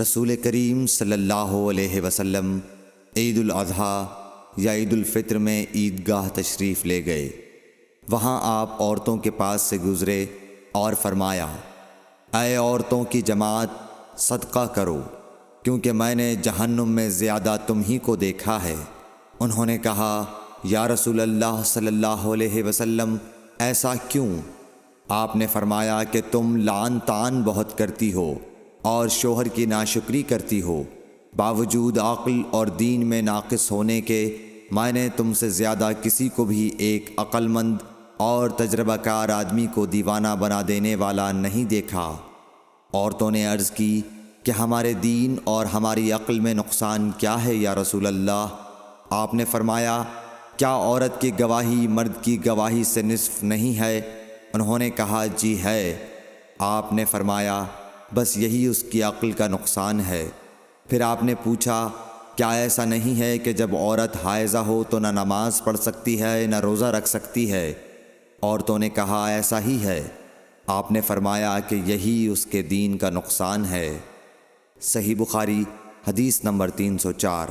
رسول کریم صلی اللہ علیہ وسلم عید الاضحیٰ یا عید الفطر میں عیدگاہ تشریف لے گئے۔ وہاں آپ عورتوں کے پاس سے گزرے اور فرمایا، اے عورتوں کی جماعت، صدقہ کرو، کیونکہ میں نے جہنم میں زیادہ تم ہی کو دیکھا ہے۔ انہوں نے کہا، یا رسول اللہ صلی اللہ علیہ وسلم، ایسا کیوں؟ آپ نے فرمایا کہ تم لعن طعن بہت کرتی ہو اور شوہر کی ناشکری کرتی ہو، باوجود عقل اور دین میں ناقص ہونے کے میں نے تم سے زیادہ کسی کو بھی ایک عقل مند اور تجربہ کار آدمی کو دیوانہ بنا دینے والا نہیں دیکھا۔ عورتوں نے عرض کی کہ ہمارے دین اور ہماری عقل میں نقصان کیا ہے یا رسول اللہ؟ آپ نے فرمایا، کیا عورت کی گواہی مرد کی گواہی سے نصف نہیں ہے؟ انہوں نے کہا، جی ہے۔ آپ نے فرمایا، بس یہی اس کی عقل کا نقصان ہے۔ پھر آپ نے پوچھا، کیا ایسا نہیں ہے کہ جب عورت حائضہ ہو تو نہ نماز پڑھ سکتی ہے نہ روزہ رکھ سکتی ہے؟ عورتوں نے کہا، ایسا ہی ہے۔ آپ نے فرمایا کہ یہی اس کے دین کا نقصان ہے۔ صحیح بخاری حدیث نمبر 304۔